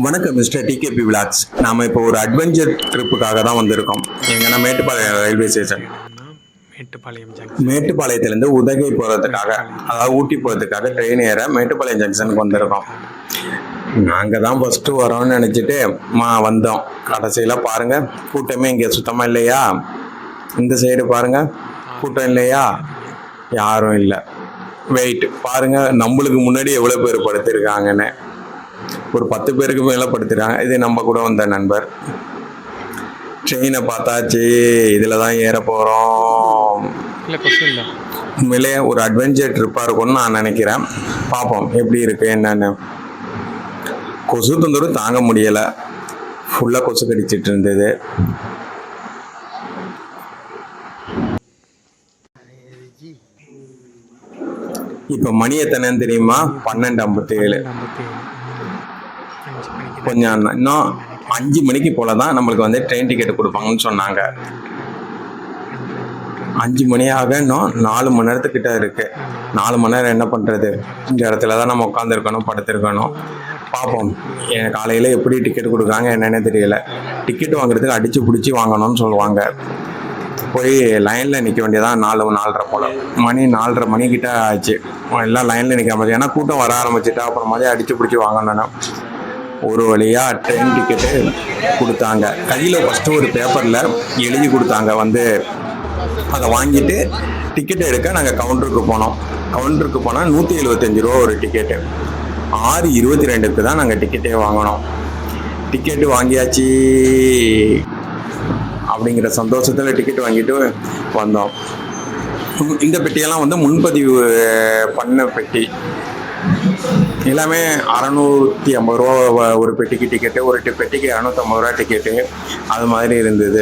வணக்கம் mister DKP vlogs. நாம இப்போ ஒரு அட்வென்ச்சர் ட்ரிப்புக்காக தான் வந்திருக்கோம். எங்கன்னா மேட்டுப்பாளையம் ரயில்வே ஸ்டேஷன். இடம்னா மேட்டுப்பாளையம் ஜங்ஷன். மேட்டுப்பாளையத்திலேருந்து உதகை போகிறதுக்காக, அதாவது ஊட்டி போகிறதுக்காக ட்ரெயின் ஏற மேட்டுப்பாளையம் ஜங்ஷனுக்கு வந்திருக்கோம். நாங்கள் தான் ஃபஸ்ட்டு வரோம்னு நினச்சிட்டு வந்தோம். கடைசியில் பாருங்கள், கூட்டமே இங்கே சுத்தமாக இல்லையா. இந்த சைடு பாருங்கள், கூட்டம் இல்லையா, யாரும் இல்லை. வெயிட் பாருங்கள், நம்மளுக்கு முன்னாடி எவ்வளோ பேர் படுத்திருக்காங்கன்னு. ஒரு 10 பேருக்கு மேலே படுத்துறாங்க. இது நம்ம கூட வந்த நண்பர். ட்ரெயினை பார்த்தாச்சு, இதில் தான் ஏற போகிறோம். உண்மையிலே ஒரு அட்வென்ச்சர் ட்ரிப்பாக இருக்கும்னு நான் நினைக்கிறேன். பார்ப்போம் எப்படி இருக்குது என்னென்னு. கொசு தொந்தரவு தாங்க முடியலை, ஃபுல்லாக கொசு கடிச்சிட்டு இருந்தது. இப்போ மணி எத்தனைன்னு தெரியுமா? 12:57. கொஞ்சம் இன்னும் 5 மணிக்கு போல தான் நம்மளுக்கு வந்து ட்ரெயின் டிக்கெட் கொடுப்பாங்கன்னு சொன்னாங்க. 5 மணியாக இன்னும் 4 மணி நேரத்துக்கிட்ட இருக்குது. 4 மணி நேரம் என்ன பண்ணுறது? இந்த இடத்துல தான் நம்ம உட்காந்துருக்கணும், படுத்திருக்கணும். பார்ப்போம். காலையில் எப்படி டிக்கெட் கொடுக்குறாங்க என்னென்னு தெரியல. டிக்கெட் வாங்குறதுக்கு அடித்து பிடிச்சி வாங்கணும்னு சொல்லுவாங்க. போய் லைனில் நிற்க வேண்டியதான். 4:30 போல். மணி 4:30 மணிக்கிட்ட ஆச்சு. எல்லாம் லைனில் நிற்க மாதிரி, ஏன்னா கூட்டம் வர ஆரம்பிச்சுட்டா அப்புறம் மாதிரி அடித்து பிடிச்சி வாங்கணும்னா. ஒரு வழியாக ட்ரெயின் டிக்கெட்டு கொடுத்தாங்க. கையில் ஃபஸ்ட்டு ஒரு பேப்பரில் எழுதி கொடுத்தாங்க. வந்து அதை வாங்கிட்டு டிக்கெட்டை எடுக்க நாங்கள் கவுண்டருக்கு போனோம். கவுண்டருக்கு போனால் 175 ரூபா ஒரு டிக்கெட்டு. 6:22க்கு தான் நாங்கள் டிக்கெட்டே வாங்கினோம். டிக்கெட்டு வாங்கியாச்சு அப்படிங்கிற சந்தோஷத்தில் டிக்கெட் வாங்கிட்டு வந்தோம். இந்த பெட்டியெல்லாம் வந்து முன்பதிவு பண்ண பெட்டி. எல்லாமே 650 ரூபா ஒரு பெட்டிக்கு டிக்கெட்டு, ஒரு பெட்டிக்கு 250 ரூபா டிக்கெட்டு, அது மாதிரி இருந்தது.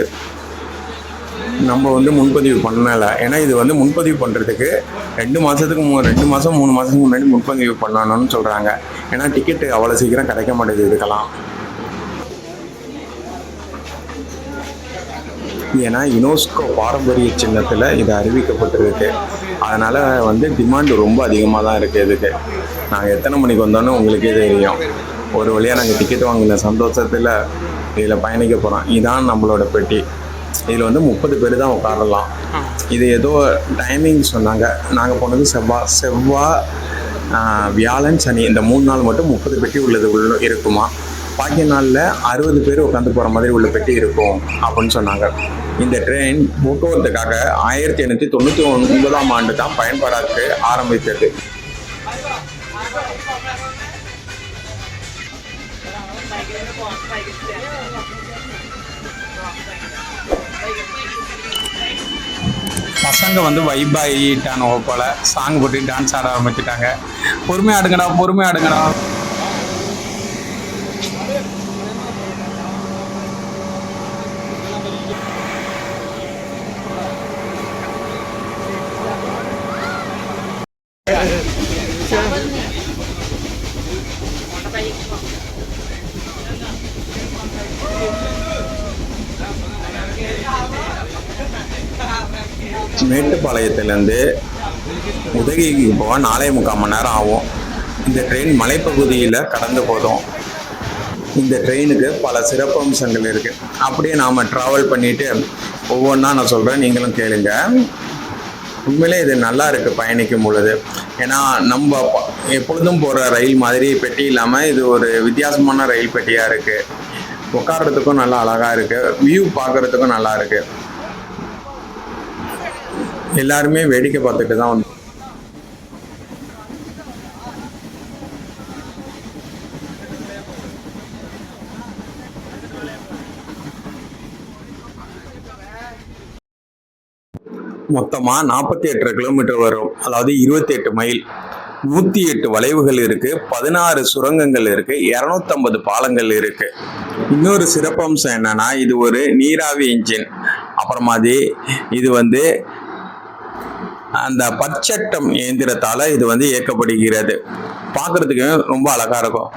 நம்ம வந்து முன்பதிவு பண்ணலை. ஏன்னா இது வந்து முன்பதிவு பண்ணுறதுக்கு 2 மாதத்துக்கு 2 மாதம் 3 மாதத்துக்கு முன்னாடி முன்பதிவு பண்ணணும்னு சொல்கிறாங்க. ஏன்னா டிக்கெட்டு அவ்வளோ சீக்கிரம் கிடைக்க மாட்டேங்குது இதுக்கெல்லாம். ஏன்னா யுனெஸ்கோ பாரம்பரிய சின்னத்தில் இது அறிவிக்கப்பட்டிருக்கு. அதனால் வந்து டிமாண்டு ரொம்ப அதிகமாக தான் இருக்குது இதுக்கு. நாங்கள் எத்தனை மணிக்கு வந்தோன்னு உங்களுக்கே தெரியும். ஒரு வழியாக நாங்கள் டிக்கெட் வாங்கின சந்தோஷத்தில் இதில் பயணிக்க போகிறோம். இதுதான் நம்மளோட பெட்டி. இதில் வந்து 30 பேர் தான் உட்காரலாம். இது ஏதோ டைமிங் சொன்னாங்க. நாங்கள் போனது செவ்வாய், வியாழன், சனி இந்த 3 நாள் மட்டும் 30 பெட்டி இருக்குமா. பாக்கிய நாளில் 60 பேர் உட்காந்து போகிற மாதிரி உள்ள பெட்டி இருக்கும் அப்படின்னு சொன்னாங்க. இந்த ட்ரெயின் போக்குவரத்துக்காக 1899ஆம் ஆண்டு தான் பயன்பாடாக ஆரம்பித்தது. பசங்க வந்து வைப் ஆகிட்டானோ போல சாங் போட்டு டான்ஸ் ஆட ஆரம்பிச்சுட்டாங்க. பொறுமையாக ஆடுங்கடா, பொறுமையாக ஆடுங்கடா. மேட்டுப்பாளையத்திலேருந்து உதகைக்கு போக 4.25 மணி நேரம் ஆகும். இந்த ட்ரெயின் மலைப்பகுதியில் கடந்து போதும். இந்த ட்ரெயினுக்கு பல சிறப்பம்சங்கள் இருக்குது. அப்படியே நாம் ட்ராவல் பண்ணிவிட்டு ஒவ்வொன்றா நான் சொல்கிறேன், நீங்களும் கேளுங்க. உண்மையிலே இது நல்லா இருக்குது பயணிக்கும் பொழுது. ஏன்னா நம்ம எப்பொழுதும் போகிற ரயில் மாதிரி பெட்டி இல்லாமல் இது ஒரு வித்தியாசமான ரயில் பெட்டியாக இருக்குது. உட்கார்றதுக்கும் நல்லா அழகாக இருக்குது, வியூ பார்க்குறதுக்கும் நல்லா இருக்குது. எல்லாருமே வேடிக்கை பார்த்துட்டு தான் வந்து மொத்தமாக 48 கிலோமீட்டர் வரும். அதாவது 28 மைல், 108 வளைவுகள் இருக்குது, 16 சுரங்கங்கள் இருக்குது, 250 பாலங்கள் இருக்குது. இன்னொரு சிறப்பம்சம் என்னன்னா, இது ஒரு நீராவி இன்ஜின். அப்புறமாதி இது வந்து அந்த பச்சட்டம் இயந்திரத்தால் இது வந்து இயக்கப்படுகிறது. பார்க்குறதுக்கு ரொம்ப அழகாக இருக்கும்.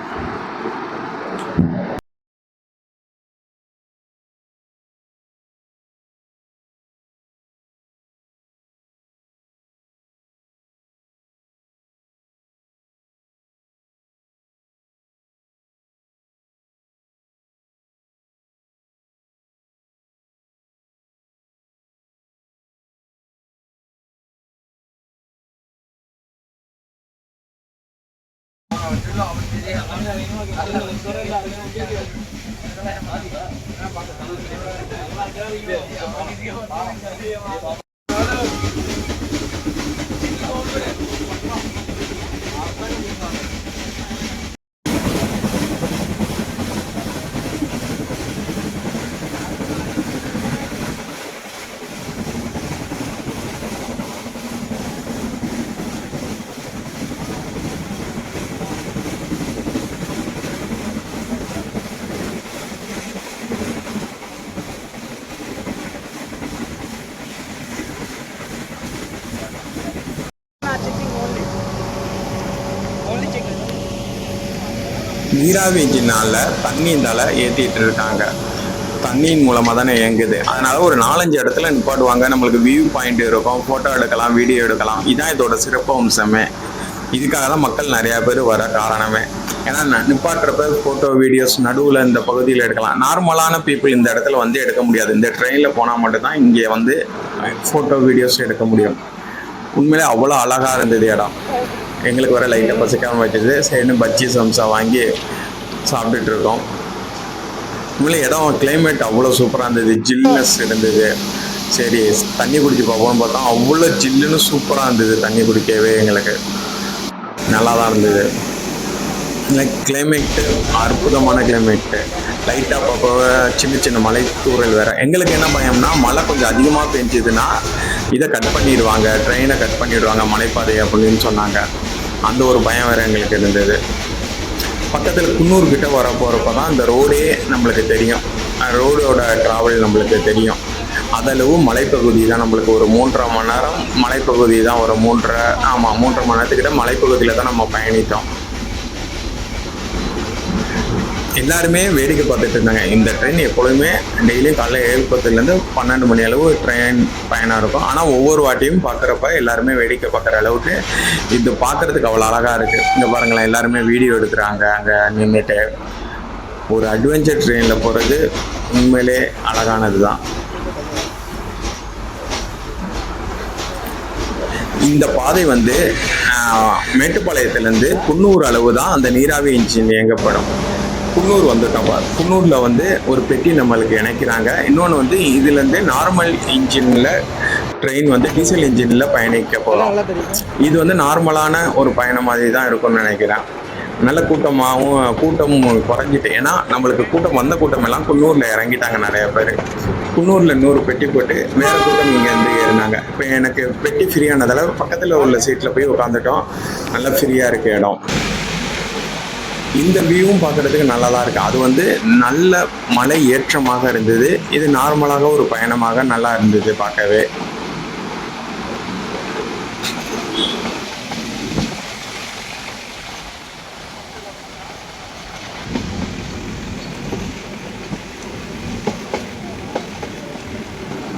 நீராவி இன்ஜினால தண்ணியின் தலை ஏற்றிட்டு இருக்காங்க. தண்ணியின் மூலமாக தானே இயங்குது. அதனால ஒரு 4-5 இடத்துல நிப்பாட்டுவாங்க. நம்மளுக்கு வியூ பாயிண்ட் இருக்கும், ஃபோட்டோ எடுக்கலாம், வீடியோ எடுக்கலாம். இதான் இதோட சிறப்பு அம்சமே. இதுக்காக தான் மக்கள் நிறையா பேர் வர காரணமே. ஏன்னா நிப்பாட்டுறப்ப ஃபோட்டோ வீடியோஸ் நடுவில் இந்த பகுதியில் எடுக்கலாம். நார்மலான பீப்புள் இந்த இடத்துல வந்து எடுக்க முடியாது. இந்த ட்ரெயினில் போனால் மட்டும்தான் இங்கே வந்து ஃபோட்டோ வீடியோஸ் எடுக்க முடியும். உண்மையிலே அவ்வளோ அழகாக இருந்தது இடம். எங்களுக்கு வர லைட்டாக பசிக்காமல் வச்சது. சரின்னு பஜ்ஜி சம்சா வாங்கி சாப்பிட்டுட்டு இருக்கோம். உண்மையிலே இடம் கிளைமேட் அவ்வளோ சூப்பராக இருந்தது. ஜில்னஸ் இருந்தது. சரி தண்ணி குடிச்சு பார்ப்போம்னு பார்த்தா அவ்வளோ ஜில்லுன்னு சூப்பராக இருந்தது. தண்ணி குடிக்கவே எங்களுக்கு நல்லா தான் இருந்தது. கிளைமேட்டு அற்புதமான கிளைமேட்டு. லைட்டாக பார்ப்போ சின்ன சின்ன மலை தூறல் வேறு. எங்களுக்கு என்ன பயம்னா மழை கொஞ்சம் அதிகமாக பெஞ்சதுன்னா இதை கட் பண்ணிடுவாங்க, ட்ரெயினை கட் பண்ணிடுவாங்க மலைப்பாதை அப்படின்னு சொன்னாங்க. அந்த ஒரு பயம் வேறு எங்களுக்கு இருந்தது. பக்கத்தில் குன்னூர் கிட்ட வர போகிறப்ப தான் இந்த ரோடே நம்மளுக்கு தெரியும். ரோடோட ட்ராவல் நம்மளுக்கு தெரியும். அதளவு மலைப்பகுதி தான். நம்மளுக்கு ஒரு 3.5 மணி நேரம் மலைப்பகுதி தான். ஒரு 3.5 மணி நேரத்துக்கிட்ட மலைப்பகுதியில் தான் நம்ம பயணித்தோம். எல்லாருமே வேடிக்கை பார்த்துட்டு இருந்தாங்க. இந்த ட்ரெயின் எப்பொழுதுமே டெய்லியும் காலைல 7:10லேருந்து 12 மணி அளவு ட்ரெயின் பயணம் இருக்கும். ஆனால் ஒவ்வொரு வாட்டியும் பார்க்குறப்ப எல்லாருமே வேடிக்கை பார்க்குற அளவுக்கு இது பார்க்குறதுக்கு அவ்வளோ அழகாக இருக்குது. இங்கே பாருங்களேன், எல்லாருமே வீடியோ எடுக்கிறாங்க. அங்கே நின்றுட்டு ஒரு அட்வென்ச்சர் ட்ரெயினில் போகிறது உண்மையிலே அழகானது தான். இந்த பாதை வந்து மேட்டுப்பாளையத்துலேருந்து குன்னூர் அளவு தான் அந்த நீராவி இன்ஜின் இயங்கப்படும். குன்னூர் வந்துட்டோம். குன்னூரில் வந்து ஒரு பெட்டி நம்மளுக்கு இணைக்கிறாங்க. இன்னொன்று வந்து இதுலேருந்து நார்மல் இன்ஜினில் ட்ரெயின் வந்து டீசல் இன்ஜினில் பயணிக்க போகிறோம். இது வந்து நார்மலான ஒரு பயணம் மாதிரி தான் இருக்கும்னு நினைக்கிறேன். நல்ல கூட்டமும் குறைஞ்சிட்டு. ஏன்னா நம்மளுக்கு வந்த கூட்டம் எல்லாம் குன்னூரில் இறங்கிட்டாங்க நிறைய பேர். குன்னூரில் 100 பெட்டி போட்டு வேறு கூட்டம் இங்கேருந்து ஏறினாங்க. இப்போ எனக்கு பெட்டி ஃப்ரீயானதால் பக்கத்தில் உள்ள சீட்டில் போய் உட்காந்துட்டோம். நல்லா ஃப்ரீயாக இருக்க இடம். இந்த வியூவும் பார்க்குறதுக்கு நல்லா தான் இருக்குது. அது வந்து நல்ல மலை ஏற்றமாக இருந்தது. இது நார்மலாக ஒரு பயணமாக நல்லா இருந்தது பார்க்கவே.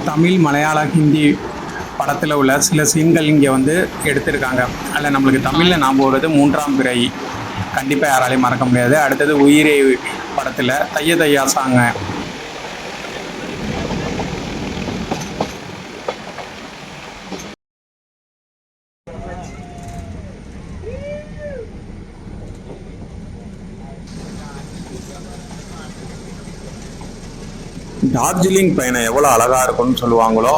தமிழ், மலையாளம், ஹிந்தி படத்தில் உள்ள சில சீன்கள் இங்கே வந்து எடுத்திருக்காங்க. அதில் நம்மளுக்கு தமிழில் ஞாபகம் வருது 3ஆம் பிறை. கண்டிப்பாக யாராலையும் மறக்க முடியாது. அடுத்தது உயிரே படத்தில் தைய தையா சாங்க. டார்ஜிலிங் பயணம் எவ்வளோ அழகாக இருக்கும்னு சொல்லுவாங்களோ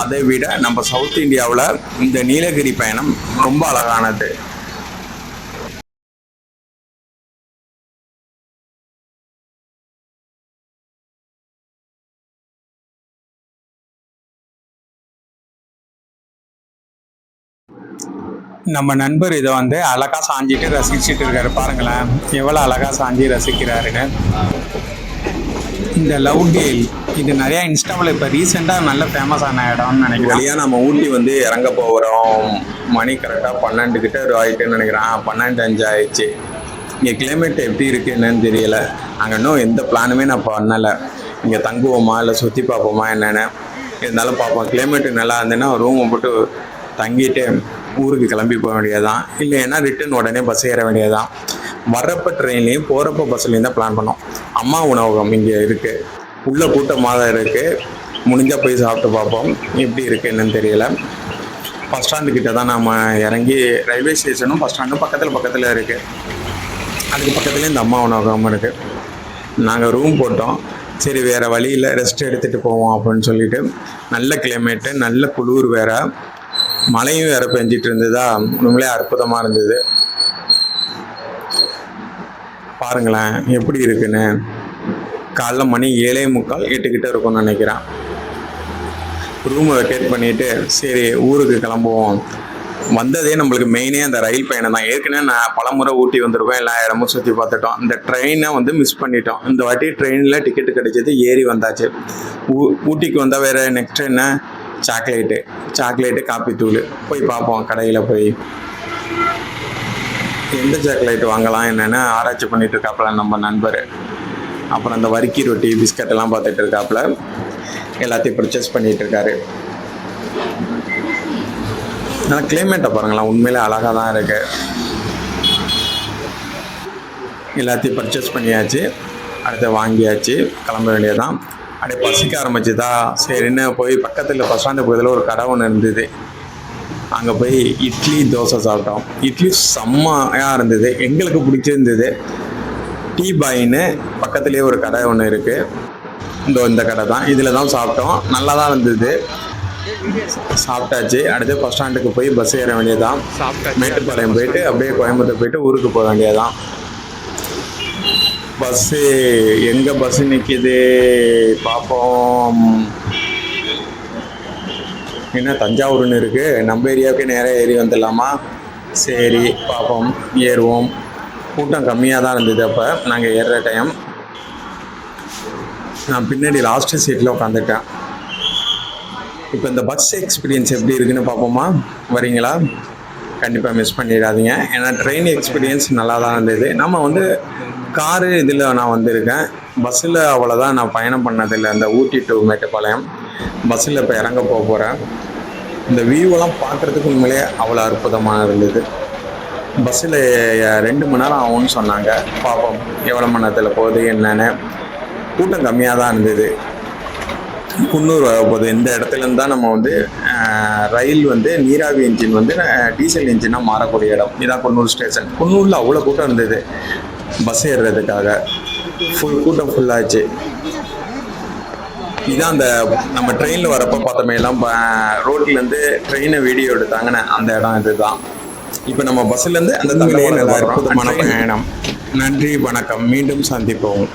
அதை விட நம்ம சவுத் இந்தியாவில் இந்த நீலகிரி பயணம் ரொம்ப அழகானது. நம்ம நண்பர் இதை வந்து அழகாக சாஞ்சிட்டு ரசிச்சுட்டு இருக்காரு. பாருங்களேன் எவ்வளோ அழகாக சாஞ்சி ரசிக்கிறாருன்னு. இந்த லவ் டேல் இது நிறையா இன்ஸ்டாவில் இப்போ ரீசெண்டாக நல்ல ஃபேமஸான இடம்னு நினைக்கிறேன். வழியாக நம்ம ஊட்டி வந்து இறங்க போகிறோம். மணி கரெக்டாக 12 கிட்ட ஆகிட்டுன்னு நினைக்கிறேன். 12:05 ஆயிடுச்சு. இங்கே கிளைமேட் எப்படி இருக்குது என்னன்னு தெரியலை. அங்கே இன்னும் எந்த பிளானுமே நான் பண்ணலை. இங்கே தங்குவோமா இல்லை சுற்றி பார்ப்போமா என்னென்னு. இருந்தாலும் பார்ப்போம். கிளைமேட்டு நல்லா இருந்ததுன்னா ரூமை போட்டு தங்கிட்டு ஊருக்கு கிளம்பி போக வேண்டியதான். இல்லைன்னா ரிட்டன் உடனே பஸ் ஏற வேண்டியதான். வர்றப்போ ட்ரெயின்லேயும் போகிறப்போ பஸ்லேயும் தான் பிளான் பண்ணோம். அம்மா உணவகம் இங்கே இருக்குது. உள்ளே கூட்டமாக தான் இருக்குது. முடிஞ்சால் போய் சாப்பிட்டு பார்ப்போம் எப்படி இருக்குது என்னன்னு தெரியலை. பஸ் ஸ்டாண்டு கிட்ட தான் நம்ம இறங்கி ரயில்வே ஸ்டேஷனும் பஸ் ஸ்டாண்டும் பக்கத்தில் இருக்குது. அதுக்கு பக்கத்துலேயே இந்த அம்மா உணவகம் இருக்குது. நாங்கள் ரூம் போட்டோம். சரி வேறு வழியில் ரெஸ்ட் எடுத்துகிட்டு போவோம் அப்படின்னு சொல்லிட்டு, நல்ல கிளைமேட்டு, நல்ல குளிர் வேறு, மழையும் வேறு பெஞ்சிட்டு இருந்ததா, உண்மையிலே அற்புதமாக இருந்தது. பாருங்களேன் எப்படி இருக்குன்னு. காலைல மணி 7:45 8 கிட்ட இருக்கும்னு நினைக்கிறேன். ரூமை வெக்கேட் பண்ணிவிட்டு சரி ஊருக்கு கிளம்புவோம். வந்ததே நம்மளுக்கு மெயினே அந்த ரயில் பயணம் தான். ஏற்கனவே நான் பலமுறை ஊட்டி வந்திருக்கோம், எல்லா இடமும் சுற்றி பார்த்துட்டோம். இந்த ட்ரெயினை வந்து மிஸ் பண்ணிட்டோம். இந்த வாட்டி ட்ரெயினில் டிக்கெட்டு கிடைச்சது, ஏறி வந்தாச்சு. ஊட்டிக்கு வந்தால் வேறு நெக்ஸ்ட் என்ன, சாக்லேட்டு காப்பி தூள். போய் பார்ப்போம் கடையில் போய் எந்த சாக்லேட் வாங்கலாம் என்னென்னு ஆராய்ச்சி பண்ணிட்டு இருக்காப்புல நம்ம நண்பர். அப்புறம் அந்த வரிக்கி ரொட்டி பிஸ்கட் எல்லாம் பார்த்துட்டு இருக்காப்புல, எல்லாத்தையும் பர்ச்சேஸ் பண்ணிட்டு இருக்காரு. ஆனால் கிளைமேட்டை பாருங்களேன், உண்மையிலே அழகாக தான் இருக்கு. எல்லாத்தையும் பர்ச்சேஸ் பண்ணியாச்சு, அடுத்து வாங்கியாச்சு, கிளம்ப வேண்டியதான். அப்படியே பசிக்க ஆரம்பிச்சுதா, சரின்னு போய் பக்கத்தில் பஸ் ஸ்டாண்டு பக்கத்தில் ஒரு கடை ஒன்று இருந்தது. அங்கே போய் இட்லி தோசை சாப்பிட்டோம். இட்லி செம்மையாக இருந்தது, எங்களுக்கு பிடிச்சிருந்தது. டீ பாயின்னு பக்கத்துலேயே ஒரு கடை ஒன்று இருக்குது, இந்த கடை தான். இதில் தான் சாப்பிட்டோம், நல்லா தான் இருந்தது. சாப்பிட்டாச்சு. அடுத்து பஸ் ஸ்டாண்டுக்கு போய் பஸ் ஏற வேண்டியதான். மேட்டுப்பாளையம் போயிட்டு அப்படியே கோயம்புத்தூர் போயிட்டு ஊருக்கு போக வேண்டியதான். பஸ்ஸு எங்கே பஸ்ஸு நிற்கிது பார்ப்போம். என்ன தஞ்சாவூர்னு இருக்குது, நம்ம ஏரியாவுக்கு நேராக ஏறி வந்துடலாமா? சரி பார்ப்போம், ஏறுவோம். கூட்டம் கம்மியாக தான் இருந்தது அப்போ நாங்கள் ஏறுற டைம். நான் பின்னாடி லாஸ்ட்டு சீட்டில் உட்காந்துட்டேன். இப்போ இந்த பஸ் எக்ஸ்பீரியன்ஸ் எப்படி இருக்குன்னு பார்ப்போமா? வரீங்களா? கண்டிப்பாக மிஸ் பண்ணிடாதீங்க. ஏன்னா ட்ரெயின் எக்ஸ்பீரியன்ஸ் நல்லா தான் இருந்தது. நம்ம வந்து காரு இதில் நான் வந்திருக்கேன், பஸ்ஸில் அவ்வளோதான் நான் பயணம் பண்ணதில்லை. அந்த ஊட்டி டு மேட்டுப்பாளையம் பஸ்ஸில் இப்போ இறங்க போகிறேன். இந்த வியூவெல்லாம் பார்க்குறதுக்கு உண்மையிலே அவ்வளோ அற்புதமாக இருந்தது. பஸ்ஸில் 2 மணி நேரம் ஆகும்னு சொன்னாங்க. பார்ப்போம் எவ்வளோ மணி நேரத்தில் போகுது என்னென்னு. கூட்டம் கம்மியாக தான் இருந்தது. குன்னூர் போகுது. இந்த இடத்துலேருந்து தான் நம்ம வந்து ரயில் வந்து நீராவி இன்ஜின் வந்து டீசல் இன்ஜினாக மாறக்கூடிய இடம். இதான் குன்னூர் ஸ்டேஷன். குன்னூரில் அவ்வளோ கூட்டம் இருந்தது பஸ் ஏறுறதுக்காக. கூட்டம் ஃபுல்லாச்சு. இதான் அந்த நம்ம ட்ரெயினில் வரப்போ பார்த்தோமே எல்லாம் ரோட்லேருந்து ட்ரெயினை வீடியோ எடுத்தாங்கன்னு அந்த இடம் இதுதான். இப்போ நம்ம பஸ்ஸுலேருந்து அந்த தமிழே நல்ல அற்புதமான பயணம். நன்றி, வணக்கம், மீண்டும் சந்திப்போம்.